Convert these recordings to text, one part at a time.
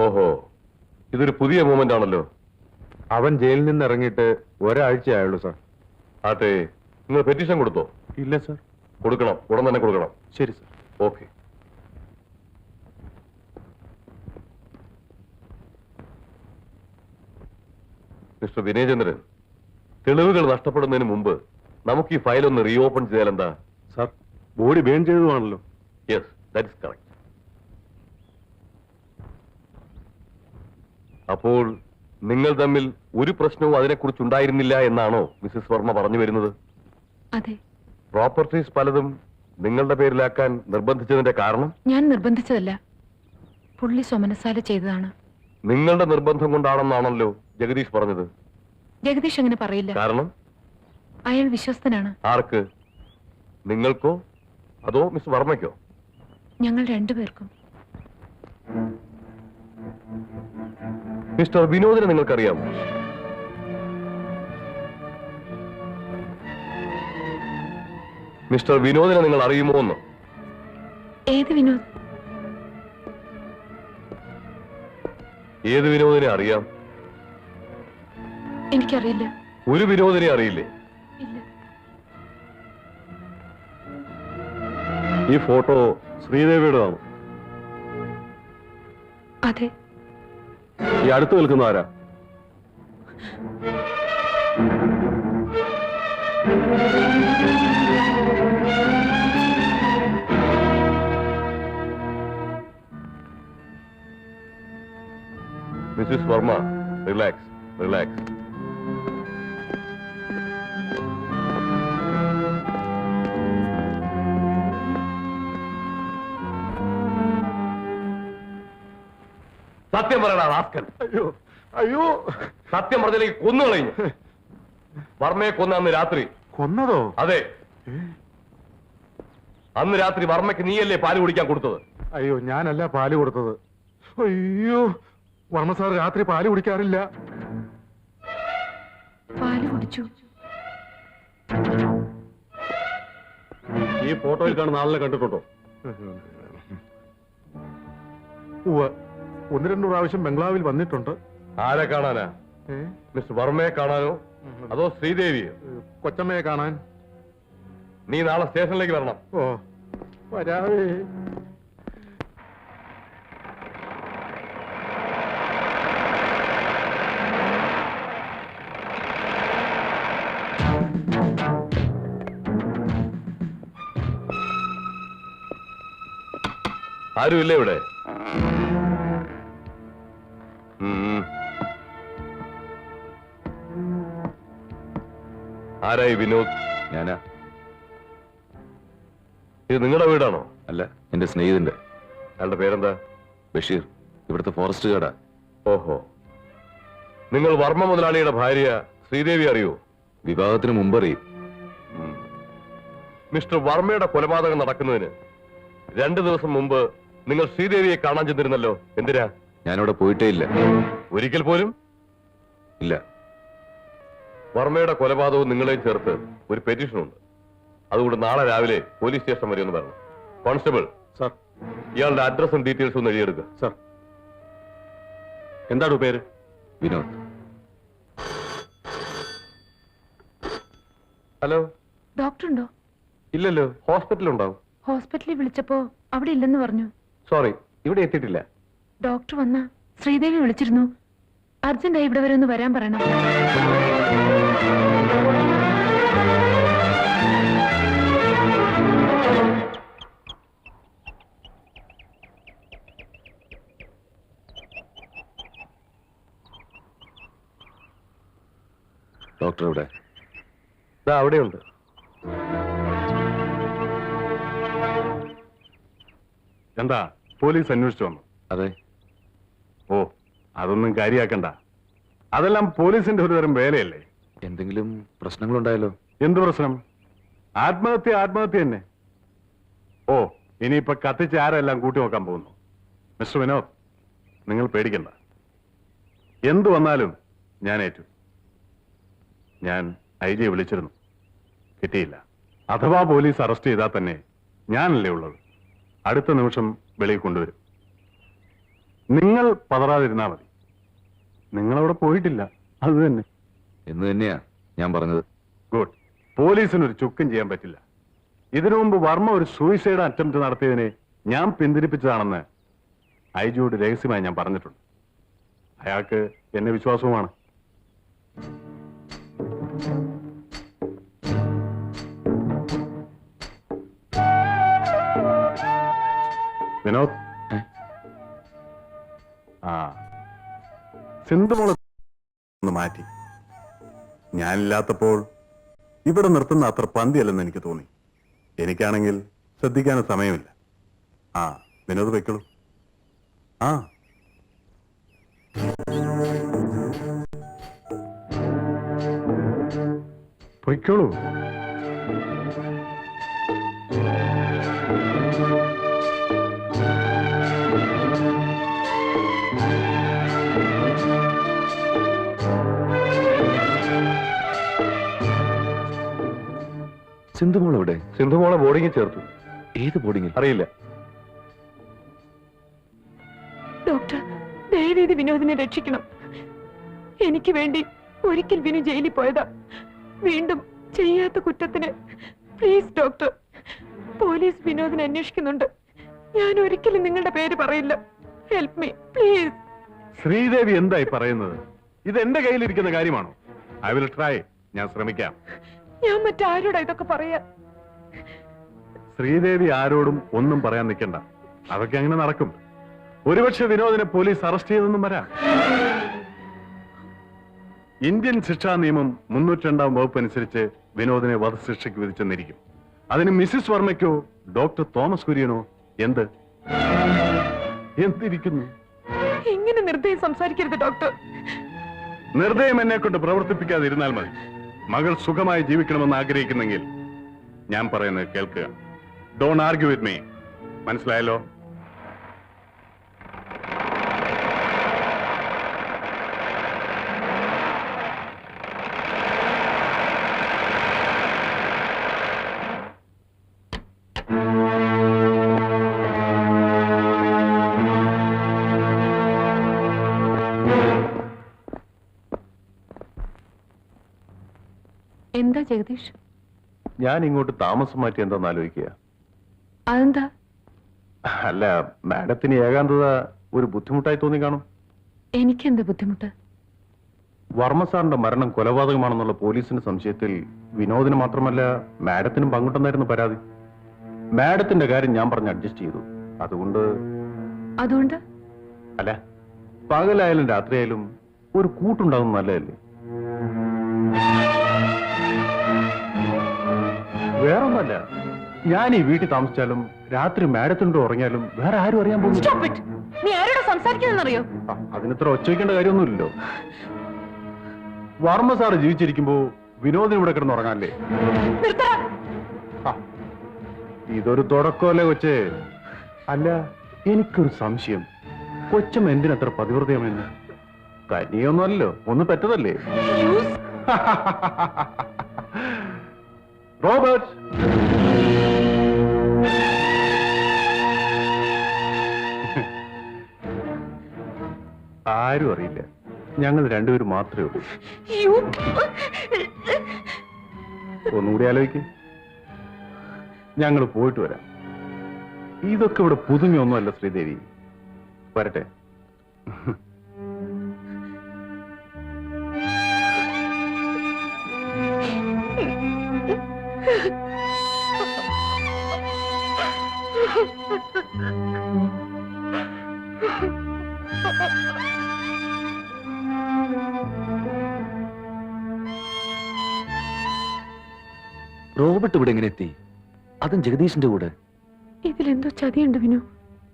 ഓഹോ, ഇതൊരു പുതിയ മൂവ്മെന്റ് ആണല്ലോ. അവൻ ജയിലിൽ നിന്ന് ഇറങ്ങിയിട്ട് ഒരാഴ്ചയായുള്ളൂ സാർ. ആട്ടെ, നിങ്ങൾ പെറ്റീഷൻ കൊടുത്തോ? ഇല്ല സാർ. കൊടുക്കണം, ഉടൻ തന്നെ കൊടുക്കണം. ശരി സാർ. ഓക്കെ. മിസ്റ്റർ വിനയചന്ദ്രൻ, തെളിവുകൾ നഷ്ടപ്പെടുന്നതിന് മുമ്പ് നമുക്ക് ഈ ഫയൽ ഒന്ന് റീഓപ്പൺ ചെയ്താൽ എന്താ? സാർ, ബോഡി ബേൺ ചെയ്തതാണല്ലോ. Yes, that is correct. അപ്പോൾ നിങ്ങൾ തമ്മിൽ ഒരു പ്രശ്നവും അതിനെക്കുറിച്ച് ഉണ്ടായിരുന്നില്ല എന്നാണോ മിസ്സിസ് വർമ്മ പറഞ്ഞു വരുന്നത്? അതെ. പ്രോപ്പർട്ടീസ് പലതും നിങ്ങളുടെ പേരിലാക്കാൻ നിർബന്ധിച്ചതിന്റെ കാരണം? ഞാൻ നിർബന്ധിച്ചതല്ല, പുള്ളി സ്വമനസാല ചെയ്തതാണ്. നിങ്ങളുടെ നിർബന്ധം കൊണ്ടാണെന്നാണല്ലോ ജഗദീഷ് പറഞ്ഞത്. ജഗദീഷ് അങ്ങനെ പറയില്ല. കാരണം? അയാൾ വിശ്വസ്തനാണ്. ആർക്ക്? നിങ്ങൾക്കോ അതോ മിസ് വർമ്മയ്ക്കോ? ഞങ്ങൾ രണ്ടുപേർക്കും. മിസ്റ്റർ വിനോദിനെ നിങ്ങൾക്കറിയാമോ? മിസ്റ്റർ വിനോദിനെ നിങ്ങൾ അറിയുമോ എന്ന്? ഏത് വിനോദ്? ഏത് വിനോദിനെ അറിയാം? എനിക്കറിയില്ല. ഒരു വിനോദിനെ അറിയില്ലേ? ഇല്ല. ഈ ഫോട്ടോ ശ്രീദേവിയുടേതാണോ? അതെ. ഈ അടുത്ത് നിൽക്കുന്ന ആരാ? Mrs Varma, relax relax. സത്യം പറയണ റാസ്കൽ. അയ്യോ അയ്യോ, സത്യം പറഞ്ഞില്ലെങ്കിൽ കൊന്നു കളഞ്ഞു. വർമ്മയെ കൊന്ന അന്ന് രാത്രി. കൊന്നതോ? അതെ, അന്ന് രാത്രി വർമ്മയ്ക്ക് നീയല്ലേ പാല് കുടിക്കാൻ കൊടുത്തത്? അയ്യോ, ഞാനല്ല പാല് കൊടുത്തത്. അയ്യോ, വർമ്മ സാർ രാത്രി പാല് കുടിക്കാറില്ല. പാല് കുടിച്ചു. ഈ ഫോട്ടോയിൽ കാണുന്ന ആളിനെ കണ്ടിട്ടുണ്ടോ? ഒന്ന് രണ്ടു പ്രാവശ്യം ബംഗ്ലാവിൽ വന്നിട്ടുണ്ട്. ആരെ കാണാനാ? മിസ് വർമ്മയെ കാണാനോ അതോ ശ്രീദേവിയെ? കൊച്ചമ്മയെ കാണാൻ. നീ നാളെ സ്റ്റേഷനിലേക്ക് വരണം. ഓ, വരാവേ. ആരുമില്ലേ ഇവിടെ? ആരായി വിനോദ്? ഞാനാ. ഇത് നിങ്ങളുടെ വീടാണോ? അല്ല, എന്റെ സ്നേഹിതന്റെ. അയാളുടെ പേരെന്താ? ബഷീർ, ഇവിടുത്തെ ഫോറസ്റ്റ് ഗാർഡാ. ഓഹോ, നിങ്ങൾ വർമ്മ മുതലാളിയുടെ ഭാര്യ ശ്രീദേവി അറിയോ? വിവാഹത്തിന് മുമ്പറിയും. മിസ്റ്റർ വർമ്മയുടെ കൊലപാതകം നടക്കുന്നതിന് 2 ദിവസം മുമ്പ് നിങ്ങൾ ശ്രീദേവിയെ കാണാൻ ചെന്നിരുന്നല്ലോ. എന്തിനാ? ഞാനവിടെ പോയിട്ടേ ഇല്ല. ഒരിക്കൽ പോലും ഇല്ല. വർമ്മയുടെ കൊലപാതകവും നിങ്ങളെയും ചേർത്ത് ഒരു പെറ്റീഷൻ ഉണ്ട്. അതുകൊണ്ട് നാളെ രാവിലെ പോലീസ് സ്റ്റേഷൻ വരെ ഒന്ന് പറഞ്ഞു. കോൺസ്റ്റബിൾ സാർ, ഇയാളുടെ അഡ്രസ്സും ഡീറ്റെയിൽസും ഒന്ന് എഴുതിയെടുക്കുക. സാർ. എന്താണ് പേര്? വിനോദ്. ഹലോ. ഡോക്ടർ ഉണ്ടോ? ഇല്ലല്ലോ, ഹോസ്പിറ്റലുണ്ടാവും. ഹോസ്പിറ്റലിൽ വിളിച്ചപ്പോ അവിടെ ഇല്ലെന്ന് പറഞ്ഞു. സോറി, ഇവിടെ എത്തിയിട്ടില്ല. ഡോക്ടർ വന്ന ശ്രീദേവി വിളിച്ചിരുന്നു. അർജന്റായി ഇവിടെ വരെ ഒന്ന് വരാൻ പറയണം. ഡോക്ടർ എവിടെ? അവിടെയുണ്ട്. എന്താ പോലീസ് അന്വേഷിച്ചു വന്നു? അതെ. ഓ, അതൊന്നും കാര്യാക്കണ്ട. അതെല്ലാം പോലീസിന്റെ ഒരു തരം വേലയല്ലേ. എന്തെങ്കിലും പ്രശ്നങ്ങളുണ്ടായല്ലോ? എന്ത് പ്രശ്നം? ആത്മഹത്യ തന്നെ. ഓ, ഇനിയിപ്പൊ കത്തിച്ച് ആരെല്ലാം കൂട്ടി നോക്കാൻ പോകുന്നു. മിസ്റ്റർ വിനോദ്, നിങ്ങൾ പേടിക്കണ്ട. എന്തു വന്നാലും ഞാൻ ഏറ്റു. ഞാൻ IG വിളിച്ചിരുന്നു, കിട്ടിയില്ല. അഥവാ പോലീസ് അറസ്റ്റ് ചെയ്താൽ തന്നെ ഞാനല്ലേ ഉള്ളത്. അടുത്ത നിമിഷം വെളിയിൽ കൊണ്ടുവരും. നിങ്ങൾ പതറാതിരുന്നാ മതി. നിങ്ങളവിടെ പോയിട്ടില്ല, അത് തന്നെ. എന്ന് തന്നെയാ ഞാൻ പറഞ്ഞത്. ഗുഡ്. പോലീസിനൊരു ചുക്കും ചെയ്യാൻ പറ്റില്ല. ഇതിനു മുമ്പ് വർമ്മ ഒരു സൂയിസൈഡ് അറ്റംപ്റ്റ് നടത്തിയതിനെ ഞാൻ പിന്തിരിപ്പിച്ചതാണെന്ന് ഐജിയോട് രഹസ്യമായി ഞാൻ പറഞ്ഞിട്ടുണ്ട്. അയാൾക്ക് എന്നെ വിശ്വാസവുമാണ്. വിനോദ്, ആ സിന്ധുമോള് ഒന്ന് മാറ്റി. ഞാനില്ലാത്തപ്പോൾ ഇവിടെ നിർത്തുന്ന അത്ര പന്തിയല്ലെന്ന് എനിക്ക് തോന്നി. എനിക്കാണെങ്കിൽ ശ്രദ്ധിക്കാൻ സമയമില്ല. ആ വിനോദ് വെക്കുള്ളൂ. ആ പൊയ്ക്കോളൂ. സിന്ധുമോൾ എവിടെ? സിന്ധുമോളെ ബോർഡിങ്ങിൽ ചേർത്തു. ഏത് ബോർഡിങ്ങിൽ? അറിയില്ല. ഡോക്ടർ, ദയവേത് വിനോദിനെ രക്ഷിക്കണം. എനിക്ക് വേണ്ടി ഒരിക്കൽ വിനു ജയിലിൽ പോയതാ. വീണ്ടും ചെയ്യാത്ത കുറ്റത്തിന് പ്ലീസ് ഡോക്ടർ. പോലീസ് വിനോദിനെ അന്വേഷിക്കുന്നുണ്ട്. ഞാൻ ഒരിക്കലും നിങ്ങളുടെ പേര് പറയില്ല. Help me please. ശ്രീദേവി എന്തായി പറയുന്നത്? ഇത് എന്റെ കയ്യിലിരിക്കുന്ന കാര്യമാണോ? I will try. ഞാൻ ശ്രമിക്കാം. ഞാൻ മറ്റാരോടാ ഇതൊക്കെ പറയാ? ശ്രീദേവി ആരോടും ഒന്നും പറയാൻ നിൽക്കണ്ട. അതൊക്കെ അങ്ങനെ നടക്കും. ഒരുപക്ഷെ വിനോദിനെ പോലീസ് അറസ്റ്റ് ചെയ്തെന്നും വരാം. ഇന്ത്യൻ ശിക്ഷാ നിയമം 302 വകുപ്പ് അനുസരിച്ച് വിനോദിനെ വധശിക്ഷയ്ക്ക് വിധിച്ചെന്നിരിക്കും. അതിന് മിസ്സിസ് വർമ്മയ്ക്കോ ഡോക്ടർ തോമസ് കുര്യനോ എന്തിരിക്കുന്നു? ഇങ്ങനെ നിർദ്ദയം സംസാരിക്കരുത് ഡോക്ടർ. നിർദ്ദയം എന്നെ കൊണ്ട് പ്രവർത്തിപ്പിക്കാതിരുന്നാൽ മതി. മകൾ സുഖമായി ജീവിക്കണമെന്ന് ആഗ്രഹിക്കുന്നെങ്കിൽ ഞാൻ പറയുന്നത് കേൾക്കുക. Don't argue with me. മനസ്സിലായല്ലോ? എന്താ ജഗദീഷ്? ഞാൻ ഇങ്ങോട്ട് താമസം മാറ്റി എന്താന്ന് ആലോചിക്കുക. അതെന്താ? അല്ല, മാഡത്തിന് ഏകാന്തത ഒരു ബുദ്ധിമുട്ടായി തോന്നി കാണും. എനിക്കെന്താ ബുദ്ധിമുട്ട്? വർമ്മ സാറിന്റെ മരണം കൊലപാതകമാണെന്നുള്ള പോലീസിന്റെ സംശയത്തിൽ വിനോദിന് മാത്രമല്ല മാഡത്തിനും പങ്കുണ്ടെന്നായിരുന്നു പരാതി. മാഡത്തിന്റെ കാര്യം ഞാൻ പറഞ്ഞ് അഡ്ജസ്റ്റ് ചെയ്തു. അതുകൊണ്ട് അല്ല, പകലായാലും രാത്രിയായാലും ഒരു കൂട്ടുണ്ടാകുന്ന നല്ലതല്ലേ? വേറൊന്നല്ല, ഞാൻ ഈ വീട്ടിൽ താമസിച്ചാലും രാത്രി മാഡത്തിനോട് ഉറങ്ങിയാലും വേറെ ആരും അറിയാൻ പോകുന്നു. നീ ആരോടാ സംസാരിക്കുന്നറിയോ? അതിനിത്ര ഒച്ചവയ്ക്കേണ്ട കാര്യമൊന്നുമില്ലല്ലോ. വർമ്മ സാറ് ജീവിച്ചിരിക്കുമ്പോ വിനോദിന് ഇവിടെ കിടന്ന് ഉറങ്ങാല്ലേ? ഇതൊരു തുടക്കമല്ലേ കൊച്ചേ? അല്ല, എനിക്കൊരു സംശയം. കൊച്ചമ്മ എന്തിനത്ര പതിവ്രതയമെന്ന്? കനിയൊന്നുമല്ലോ, ഒന്ന് പെറ്റതല്ലേ? റോബർട്ട്, ആരും അറിയില്ല. ഞങ്ങൾ രണ്ടുപേരും മാത്രമേ ഉള്ളൂ. ഒന്നുകൂടി ആലോചിക്ക്. ഞങ്ങൾ പോയിട്ട് വരാം. ഇതൊക്കെ ഇവിടെ പുതുമയൊന്നുമല്ല ശ്രീദേവി. വരട്ടെ. റോബർട്ട് ഇവിടെ എങ്ങനെ എത്തി? അതും ജഗദീഷിന്റെ കൂടെ? ഇതിലെന്തോ ചതിയുണ്ട് വിനു.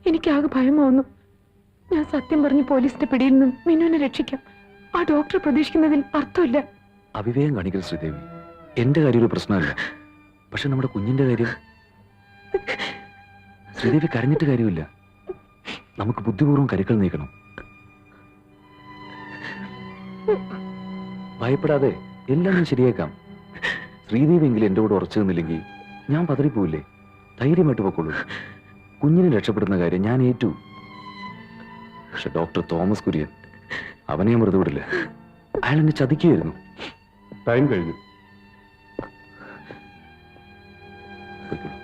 എനിക്കാകെ ഭയമാവുന്നു. ഞാൻ സത്യം പറഞ്ഞ് പോലീസിന്റെ പിടിയിൽ നിന്നും വിനുവിനെ രക്ഷിക്കാം. ആ ഡോക്ടർ പ്രതീക്ഷിക്കുന്നതിൽ അർത്ഥമില്ല. അവിവേകം കാണിക്കരുത് ശ്രീദേവി. എന്റെ കാര്യം ഒരു പ്രശ്നമല്ല, പക്ഷെ നമ്മുടെ കുഞ്ഞിന്റെ കാര്യം. ശ്രീദേവി കരഞ്ഞിട്ട് കാര്യമില്ല. നമുക്ക് ബുദ്ധിപൂർവ്വം കരുക്കൾ നീക്കണം. ഭയപ്പെടാതെ എല്ലാം ഞാൻ ശരിയാക്കാം. ശ്രീദേവി എങ്കിലും എന്റെ കൂടെ ഉറച്ചു നിന്നില്ലെങ്കിൽ ഞാൻ പതറിപ്പോവില്ലേ? ധൈര്യമായിട്ട് പൊക്കോളൂ. കുഞ്ഞിനെ രക്ഷപ്പെടുന്ന കാര്യം ഞാൻ ഏറ്റു. പക്ഷെ ഡോക്ടർ തോമസ് കുര്യൻ അവനെ ഞാൻ വെറുതെ വിടില്ല. അയാൾ എന്നെ ചതിക്കുകയായിരുന്നു. ടൈം കഴിഞ്ഞു. പൊയ്ക്കോളൂ.